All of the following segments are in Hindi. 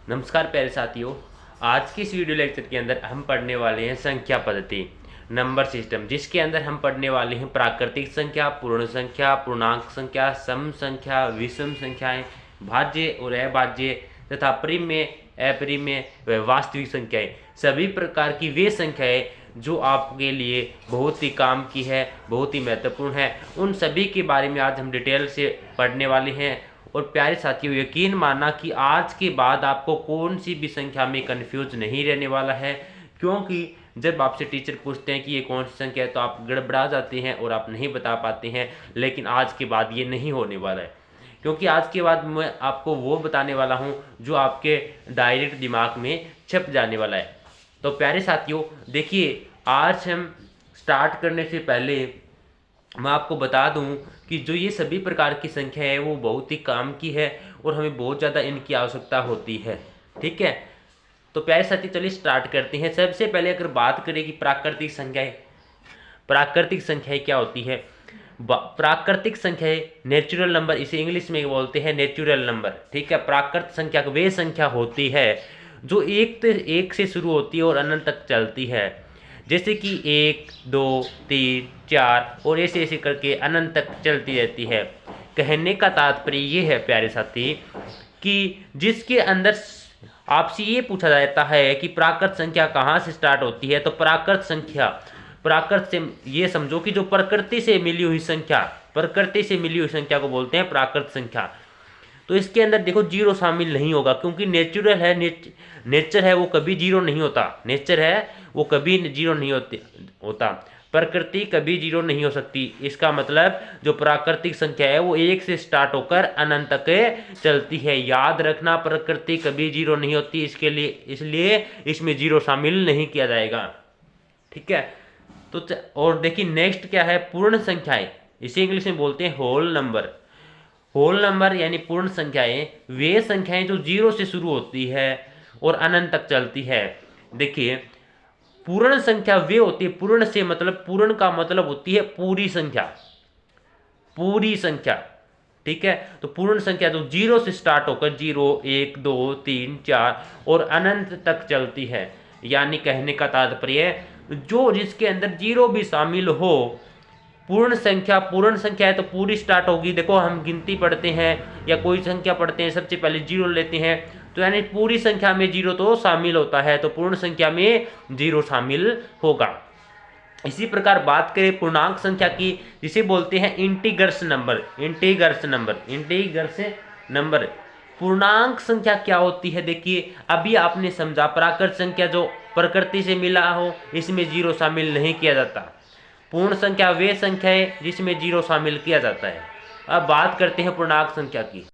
नमस्कार प्यारे साथियों। आज की इस वीडियो लेक्चर के अंदर हम पढ़ने वाले हैं संख्या पद्धति, नंबर सिस्टम, जिसके अंदर हम पढ़ने वाले हैं प्राकृतिक संख्या, पूर्ण संख्या, पूर्णांक संख्या, सम संख्या, विषम संख्याएं, भाज्य और अभाज्य तथा परिमेय, अपरिमेय व वास्तविक संख्याएं। सभी प्रकार की वे संख्याएं जो आपके लिए बहुत ही काम की है, बहुत ही महत्वपूर्ण है, उन सभी के बारे में आज हम डिटेल से पढ़ने वाले हैं। और प्यारे साथियों, यकीन मानना कि आज के बाद आपको कौन सी भी संख्या में कंफ्यूज नहीं रहने वाला है, क्योंकि जब आपसे टीचर पूछते हैं कि ये कौन सी संख्या है तो आप गड़बड़ा जाते हैं और आप नहीं बता पाते हैं। लेकिन आज के बाद ये नहीं होने वाला है, क्योंकि आज के बाद मैं आपको वो बताने वाला हूँ जो आपके डायरेक्ट दिमाग में छप जाने वाला है। तो प्यारे साथियों देखिए, आज हम स्टार्ट करने से पहले मैं आपको बता दूं कि जो ये सभी प्रकार की संख्या है वो बहुत ही काम की है और हमें बहुत ज़्यादा इनकी आवश्यकता होती है। ठीक है, तो प्यारे साथी चलिए स्टार्ट करते हैं। सबसे पहले अगर बात करें कि प्राकृतिक संख्याएं, प्राकृतिक संख्याएं क्या होती है। प्राकृतिक संख्याएं नेचुरल नंबर, इसे इंग्लिश में बोलते हैं नेचुरल नंबर। ठीक है, प्राकृतिक संख्या वे संख्या होती है जो एक से शुरू होती है और अनंत तक चलती है, जैसे कि 1, 2, 3, 4 और ऐसे ऐसे करके अनंत तक चलती रहती है। कहने का तात्पर्य ये है प्यारे साथी कि जिसके अंदर आपसे ये पूछा जाता है कि प्राकृत संख्या कहाँ से स्टार्ट होती है, तो प्राकृत संख्या, प्राकृत से ये समझो कि जो प्रकृति से मिली हुई संख्या, प्रकृति से मिली हुई संख्या को बोलते हैं प्राकृत संख्या। तो इसके अंदर देखो जीरो शामिल नहीं होगा, क्योंकि नेचुरल है, नेचर है वो कभी जीरो नहीं होता, नेचर है वो कभी जीरो नहीं होता, प्रकृति कभी जीरो नहीं हो सकती। इसका मतलब जो प्राकृतिक संख्या है वो एक से स्टार्ट होकर अनंत तक चलती है। याद रखना, प्रकृति कभी जीरो नहीं होती, इसलिए इसमें जीरो शामिल नहीं किया जाएगा। ठीक है, तो और देखिए नेक्स्ट क्या है, पूर्ण संख्याएं, इसे इंग्लिश में बोलते हैं होल नंबर। होल नंबर यानी पूर्ण संख्याएं वे संख्याएं जो जीरो से शुरू होती है और अनंत तक चलती है। देखिए पूर्ण संख्या वे होती है, पूर्ण से मतलब, पूर्ण का मतलब होती है पूरी संख्या, पूरी संख्या। ठीक है, तो पूर्ण संख्या जो जीरो से स्टार्ट होकर 0, 1, 2, 3, 4 और अनंत तक चलती है। यानी कहने का तात्पर्य जो जिसके अंदर जीरो भी शामिल हो, पूर्ण संख्या, पूर्ण संख्या है तो पूरी स्टार्ट होगी। देखो हम गिनती पढ़ते हैं या कोई संख्या पढ़ते हैं, सबसे पहले जीरो लेते हैं, तो यानी पूरी संख्या में जीरो तो शामिल होता है, तो पूर्ण संख्या में जीरो शामिल होगा। इसी प्रकार बात करें पूर्णांक संख्या की, जिसे बोलते हैं इंटीग्रस नंबर, इंटीग्रस नंबर, इंटीग्रस नंबर। पूर्णांक संख्या क्या होती है, देखिए अभी आपने समझा प्राकृत संख्या जो प्रकृति से मिला हो इसमें जीरो शामिल नहीं किया जाता। पूर्ण संख्या वे संख्या है जिसमें जीरो शामिल किया जाता है। अब बात करते हैं पूर्णांक संख्या की।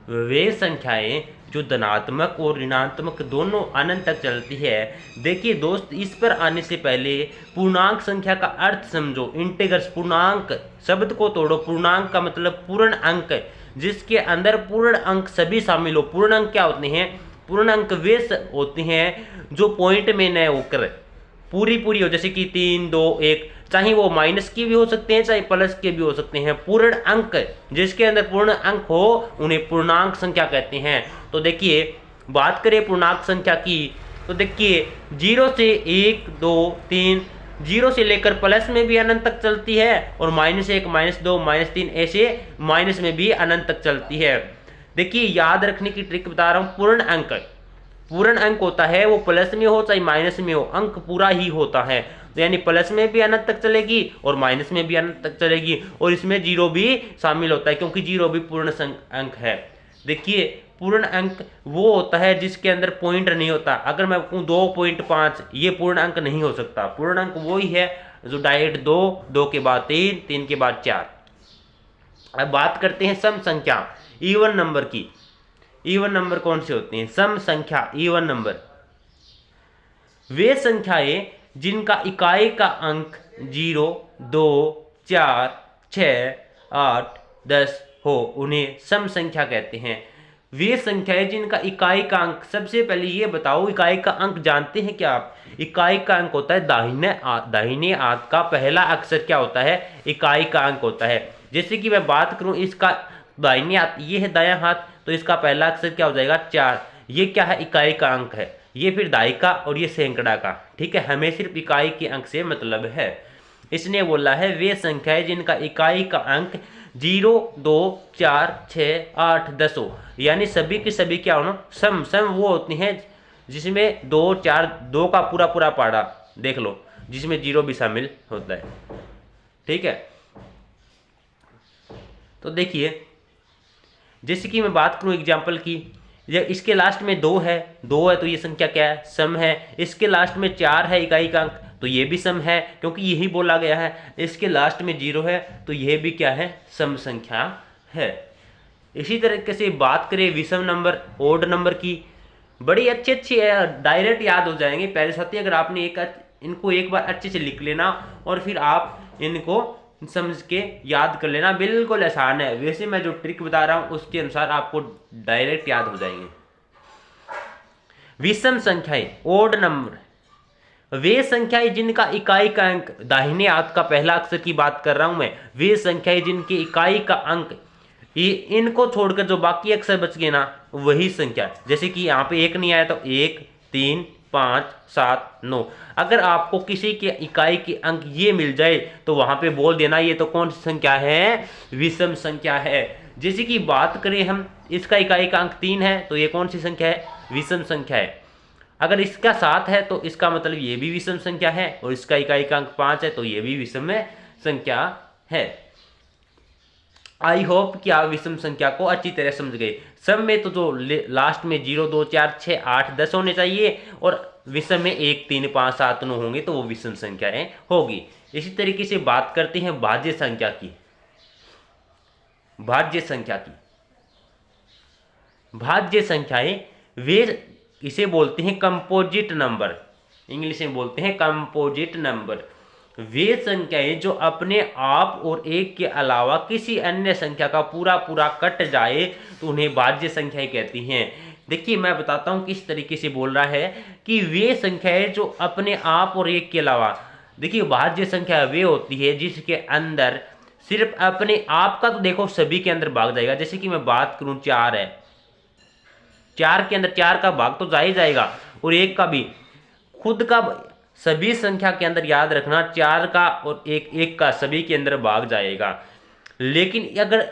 वे संख्याएं जो धनात्मक और ऋणात्मक दोनों अनंत तक चलती है। देखिए दोस्त, इस पर आने से पहले पूर्णांक संख्या का अर्थ समझो। इंटीग्रस, पूर्णांक शब्द को तोड़ो। पूर्णांक का मतलब पूर्ण अंक, जिसके अंदर पूर्ण अंक सभी शामिल हो। पूर्ण अंक क्या होते हैं, पूर्ण अंक वे होते हैं जो पॉइंट में न होकर पूरी हो, जैसे कि 3, 2, 1, चाहे वो माइनस की भी हो सकते हैं चाहे प्लस के भी हो सकते हैं। पूर्ण अंक, जिसके अंदर पूर्ण अंक हो उन्हें पूर्णांक संख्या कहते हैं। तो देखिए बात करें पूर्णांक संख्या की, तो देखिए 0 से 1, 2, 3, 0 से लेकर प्लस में भी अनंत तक चलती है और -1, -2, -3 ऐसे माइनस में भी अनंत तक चलती है। देखिए याद रखने की ट्रिक बता रहा हूँ। पूर्ण अंक, पूर्ण अंक होता है वो प्लस में हो चाहे माइनस में हो, अंक पूरा ही होता है। तो यानी प्लस में भी अनंत तक चलेगी और माइनस में भी अनंत तक चलेगी, और इसमें जीरो भी शामिल होता है क्योंकि जीरो भी पूर्ण अंक है। देखिए पूर्ण अंक वो होता है जिसके अंदर पॉइंट नहीं होता। अगर मैं कहूँ 2.5, ये पूर्ण अंक नहीं हो सकता। पूर्ण अंक वो ही है जो डायरेक्ट 2, 2 के बाद 3, 3 के बाद 4। अब बात करते हैं सम संख्या, इवन नंबर की। इवन नंबर कौन से होते हैं, सम संख्या, इवन नंबर वे संख्याएं जिनका इकाई का अंक 0, 2, 4, 6, 8, 10 हो उन्हें सम संख्या कहते हैं। वे संख्याएं जिनका इकाई का अंक, सबसे पहले ये बताओ इकाई का अंक जानते हैं क्या आप। इकाई का अंक होता है दाहिने हाथ का पहला अक्षर क्या होता है, इकाई का अंक होता है। जैसे कि मैं बात करूं इसका दाहिने हाथ, ये है दायां हाथ, तो इसका पहला अक्षर क्या हो जाएगा 4। ये क्या है, इकाई का अंक है, ये फिर दहाई का और ये सैकड़ा का, ठीक है, हमें सिर्फ इकाई के अंक से मतलब है। इसने बोला है वे संख्याएं जिनका इकाई का अंक 0, 2, 4, 6, 8, 10 हो, यानी सभी की सभी क्या हो ना, सम वो होती हैं जिसमें 2, 4, 2 का पूरा पूरा पाड़ा देख लो, जिसमें 0 भी शामिल होता है, ठीक है। तो देखिए जैसे कि मैं बात करूं एग्जाम्पल की, इसके लास्ट में 2 है, 2 है तो ये संख्या क्या है, सम है। इसके लास्ट में 4 है इकाई का अंक, तो ये भी सम है क्योंकि यही बोला गया है। इसके लास्ट में 0 है तो ये भी क्या है, सम संख्या है। इसी तरीके से बात करें विषम नंबर, ओड नंबर की, बड़ी अच्छी है, डायरेक्ट याद हो जाएंगे पहले साथी, अगर आपने इनको एक बार अच्छे से लिख लेना और फिर आप इनको समझ के याद कर लेना, बिल्कुल आसान है। वैसे मैं जो ट्रिक बता रहा हूं उसके अनुसार आपको डायरेक्ट याद हो जाएंगे। विषम संख्याएं, ओड नंबर, वे संख्याएं जिनका इकाई का अंक, दाहिने हाथ का पहला अक्षर की बात कर रहा हूं मैं, वे संख्याएं जिनकी इकाई का अंक, इनको छोड़कर जो बाकी अक्षर बच गए ना वही संख्या, जैसे कि यहाँ पे 1 नहीं आया तो 1, 3, 5, 7, 9, अगर आपको किसी के इकाई के अंक ये मिल जाए तो वहां पे बोल देना ये तो कौन सी संख्या है, विषम संख्या है। जैसे कि बात करें हम, इसका इकाई का अंक 3 है तो ये कौन सी संख्या है, विषम संख्या है। अगर इसका 7 है तो इसका मतलब ये भी विषम संख्या है, और इसका इकाई का अंक 5 है तो ये भी विषम संख्या है। आई होप कि आप विषम संख्या को अच्छी तरह समझ गए। सम में तो जो लास्ट में 0, 2, 4, 6, 8, 10 होने चाहिए, और विषम में 1, 3, 5, 7, 9 होंगे तो वो विषम संख्याएं होगी। इसी तरीके से बात करते हैं भाज्य संख्या की। भाज्य संख्या की, भाज्य संख्याएं वे, इसे बोलते हैं कंपोजिट नंबर, इंग्लिश में बोलते हैं कंपोजिट नंबर। वे संख्याएं जो अपने आप और एक के अलावा किसी अन्य संख्या का पूरा पूरा कट जाए तो उन्हें भाज्य संख्याएं कहती हैं। देखिए मैं बताता हूं किस तरीके से बोल रहा है कि वे संख्याएं जो अपने आप और एक के अलावा, देखिए भाज्य संख्या वे होती है जिसके अंदर सिर्फ अपने आप का, तो देखो सभी के अंदर भाग जाएगा। जैसे कि मैं बात करूं 4 है, 4 के अंदर 4 का भाग तो जा ही जाएगा, और 1 का भी, खुद का सभी संख्या के अंदर याद रखना 4 का और 1 का सभी के अंदर भाग जाएगा। लेकिन अगर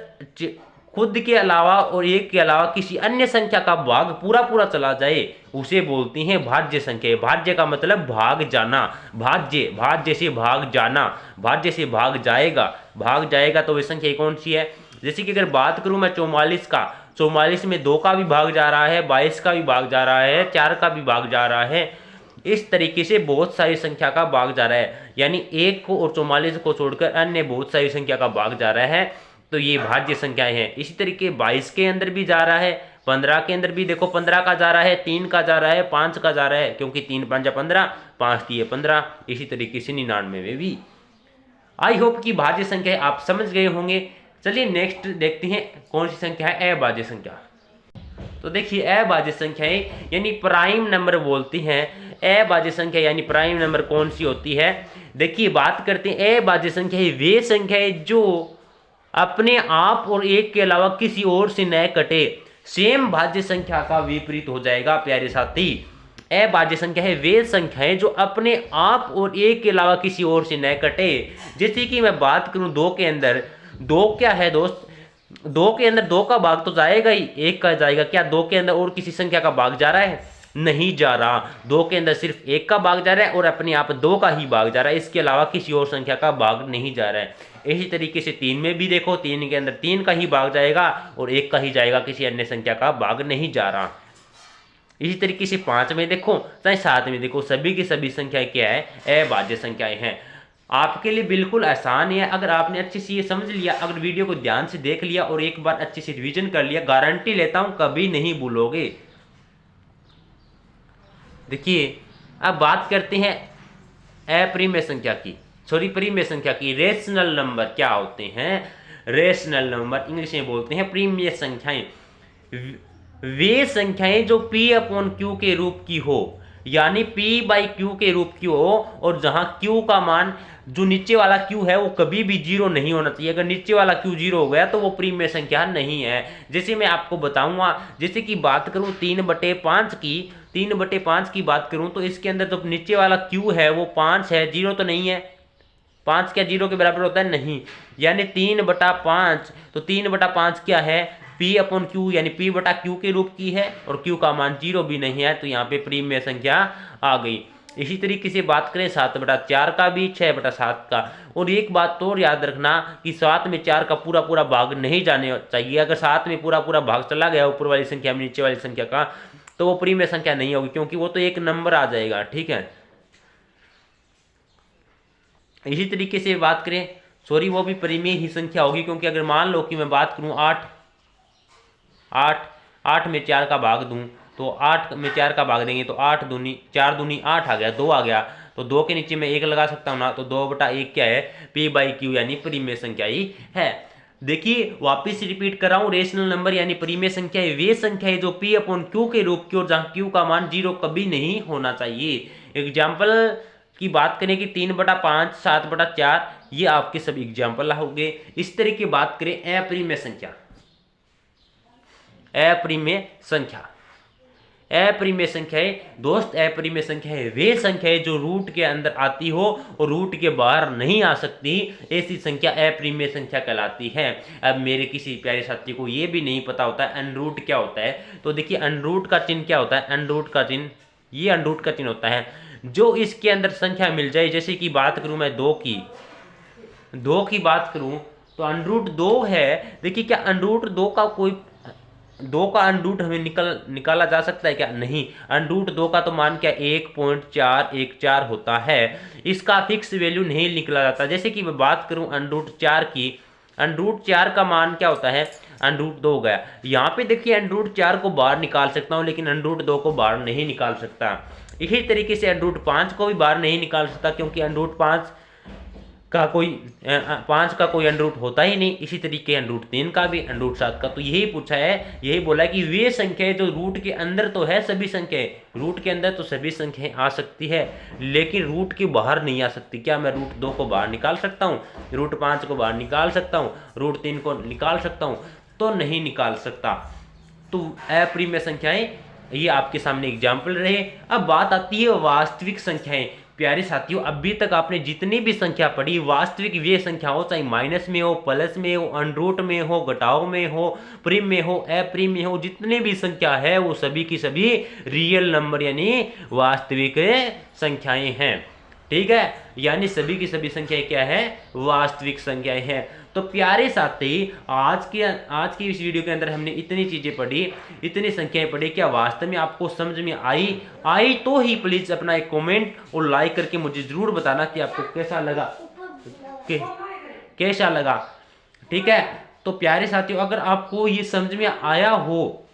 खुद के अलावा और 1 के अलावा किसी अन्य संख्या का भाग पूरा पूरा चला जाए उसे बोलती हैं भाज्य संख्या। भाज्य का मतलब भाग जाना, भाज्य, भाज्य से भाग जाना, भाज्य से भाग जाएगा तो वह संख्या कौन सी है। जैसे कि अगर बात करूं मैं 44 का, 44 में 2 का भी भाग जा रहा है, 22 का भी भाग जा रहा है, 4 का भी भाग जा रहा है, इस तरीके से बहुत सारी संख्या का भाग जा रहा है, यानी 1 को और 44 को छोड़कर अन्य बहुत सारी संख्या का भाग जा रहा है, तो ये भाज्य संख्याएं हैं। इसी तरीके 22 के अंदर भी जा रहा है, 15 के अंदर भी देखो 15 का जा रहा है, 3 का जा रहा है, 5 का जा रहा है, क्योंकि 3 5 15, 5 3 15, इसी तरीके से 99 में भी। आई होप कि भाज्य संख्या आप समझ गए होंगे। चलिए नेक्स्ट देखते हैं कौन सी संख्या है अभाज्य संख्या। तो देखिए अभाज्य संख्याएं यानी प्राइम नंबर बोलती हैं। अभाज्य संख्या यानी प्राइम नंबर कौन सी होती है, देखिए बात करते हैं। अभाज्य संख्या वे संख्याएं जो अपने आप और 1 के अलावा किसी और से न कटे। सेम भाज्य संख्या का विपरीत हो जाएगा प्यारे साथी। अभाज्य संख्या है वे संख्याएं जो अपने आप और 1 के अलावा किसी और से न कटे। जैसे कि मैं बात करूं 2 के अंदर, 2 क्या है दोस्त, 2 के अंदर 2 का भाग तो जाएगा ही, 1 का जाएगा। क्या 2 के अंदर और किसी संख्या का भाग जा रहा है, नहीं जा रहा। 2 के अंदर सिर्फ 1 का भाग जा रहा है और अपने आप 2 का ही भाग जा रहा है, इसके अलावा किसी और संख्या का भाग नहीं जा रहा है। इसी तरीके से 3 में भी देखो, 3 के अंदर 3 का ही भाग जाएगा और 1 का ही जाएगा, किसी अन्य संख्या का भाग नहीं जा रहा। इसी तरीके से 5 में देखो चाहे 7 में देखो, सभी की सभी संख्याएं क्या है, अभाज्य संख्याएं हैं। आपके लिए बिल्कुल आसान है अगर आपने अच्छे से ये समझ लिया, अगर वीडियो को ध्यान से देख लिया और एक बार अच्छे से रिवीजन कर लिया, गारंटी लेता हूं कभी नहीं भूलोगे। देखिए अब बात करते हैं अपरिमेय संख्या की, परिमेय संख्या की। रेशनल नंबर क्या होते हैं, रेशनल नंबर इंग्लिश में बोलते हैं परिमेय संख्याएं। वे संख्याएं जो P/Q के रूप की हो, यानी P बाई Q के रूप की हो और जहां Q का मान जो नीचे वाला Q है वो कभी भी जीरो नहीं होना चाहिए। अगर नीचे वाला Q जीरो हो गया तो वो परिमेय संख्या नहीं है। जैसे मैं आपको बताऊंगा, जैसे कि बात करूं 3/5 की, 3/5 की बात करूं तो इसके अंदर जो नीचे वाला Q है वो 5 है, जीरो तो नहीं है। 5 क्या जीरो के बराबर होता है? नहीं। यानी 3/5, तो 3/5 क्या है? P अपॉन Q, यानी P बटा Q के रूप की है और Q का मान जीरो भी नहीं है, तो यहाँ पे परिमेय संख्या आ गई। इसी तरीके से बात करें 7/4 का भी, 6/7 का। और एक बात तो और याद रखना कि 7 में 4 का पूरा पूरा भाग नहीं जाने चाहिए। अगर 7 में पूरा पूरा भाग चला गया ऊपर वाली संख्या में नीचे वाली संख्या का, तो वो परिमेय संख्या नहीं होगी, क्योंकि वो तो एक नंबर आ जाएगा। ठीक है, इसी तरीके से बात करें, सॉरी वो भी परिमेय ही संख्या होगी, क्योंकि अगर मान लो कि मैं बात करूं 8 में 4 का भाग दूं, तो 8 में 4 का भाग देंगे तो 8 दूनी 4 दूनी 8 आ गया, 2 आ गया, तो 2 के नीचे मैं 1 लगा सकता हूं ना, तो 2/1 क्या है? P बाई Q, यानी परिमेय संख्या ही है। देखिए वापिस रिपीट कर रहा हूं, रेशनल नंबर यानी परिमेय संख्या वे संख्या है जो P अपॉन Q के रूप की और जहां Q का मान जीरो कभी नहीं होना चाहिए। एग्जाम्पल की बात करें कि 3/5, 7/4, ये आपके सब एग्जाम्पल हो गए। इस तरह की बात करें अपरिमेय संख्या, अपरिमेय संख्या, अपरिमेय संख्या है दोस्त, अपरिमेय संख्या है वे संख्या है जो रूट के अंदर आती हो और रूट के बाहर नहीं आ सकती, ऐसी संख्या अपरिमेय संख्या कहलाती है। अब मेरे किसी प्यारे साथी को ये भी नहीं पता होता है अनरूट क्या होता है, तो देखिए अनरूट का चिन्ह क्या होता है? अनरूट का चिन्ह, ये अनरूट का चिन्ह होता है जो इसके अंदर संख्या मिल जाए। जैसे कि बात करूं मैं 2 की बात करूं तो अनरूट 2 है। देखिए क्या अनरूट 2 का कोई 2 का अनरूट हमें निकाला जा सकता है क्या? नहीं। अनरूट 2 का तो मान क्या 1.414 होता है, इसका फिक्स वैल्यू नहीं निकला जाता। जैसे कि मैं बात करूं अनरूट 4 की, अनरूट 4 का मान क्या होता है? अनरूट 2 हो गया। यहाँ पे देखिए अनरूट 4 को बाहर निकाल सकता हूँ, लेकिन अनरूट 2 को बाहर नहीं निकाल सकता। इसी तरीके से अनरूट 5 को भी बाहर नहीं निकाल सकता, क्योंकि अनरूट 5 का कोई अनरूट होता ही नहीं। इसी तरीके अनरूट 3 का भी, अनरूट 7 का। तो यही पूछा है, यही बोला कि वे संख्याएं जो रूट के अंदर तो है सभी संख्याएं, रूट के अंदर तो सभी संख्याएं आ सकती है, लेकिन रूट के बाहर नहीं आ सकती। क्या मैं रूट 2 को बाहर निकाल सकता हूँ? रूट 5 को बाहर निकाल सकता हूँ? रूट 3 को निकाल सकता हूँ? तो नहीं निकाल सकता। तो अपरिमेय संख्याएं ये आपके सामने एग्जाम्पल रहे। अब बात आती है वास्तविक संख्याएं। प्यारे साथियों, अभी तक आपने जितनी भी संख्या पढ़ी, वास्तविक वे संख्या हो, चाहे माइनस में हो, प्लस में हो, अनरूट में हो, घटाव में हो, प्रिम में हो, अप्रिम में हो, जितने भी संख्या है वो सभी की सभी रियल नंबर यानी वास्तविक संख्याएं हैं। ठीक है, यानी सभी की सभी संख्याएं क्या है? वास्तविक संख्याएं हैं। तो प्यारे साथी, आज की इस वीडियो के अंदर हमने इतनी चीजें पढ़ी, इतनी संख्याएं पढ़ी। क्या वास्तव में आपको समझ में आई तो ही प्लीज अपना एक कमेंट और लाइक करके मुझे जरूर बताना कि आपको कैसा लगा, कैसा लगा। ठीक है, तो प्यारे साथियों, अगर आपको ये समझ में आया हो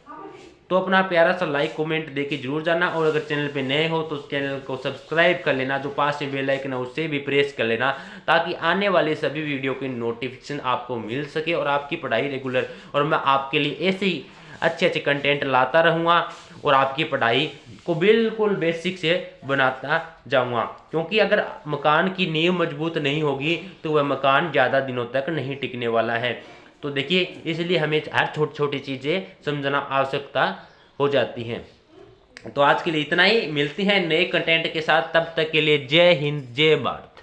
तो अपना प्यारा सा लाइक कमेंट देके जरूर जाना, और अगर चैनल पे नए हो तो चैनल को सब्सक्राइब कर लेना, जो पास में बेल आइकन है उससे भी प्रेस कर लेना, ताकि आने वाले सभी वीडियो की नोटिफिकेशन आपको मिल सके और आपकी पढ़ाई रेगुलर, और मैं आपके लिए ऐसे ही अच्छे अच्छे कंटेंट लाता रहूँगा और आपकी पढ़ाई को बिल्कुल बेसिक से बनाता जाऊँगा। क्योंकि अगर मकान की नींव मजबूत नहीं होगी तो वह मकान ज़्यादा दिनों तक नहीं टिकने वाला है। तो देखिए, इसलिए हमें हर छोटी छोटी चीज़ें समझना आवश्यकता हो जाती हैं। तो आज के लिए इतना ही, मिलती हैं नए कंटेंट के साथ, तब तक के लिए जय हिंद, जय भारत।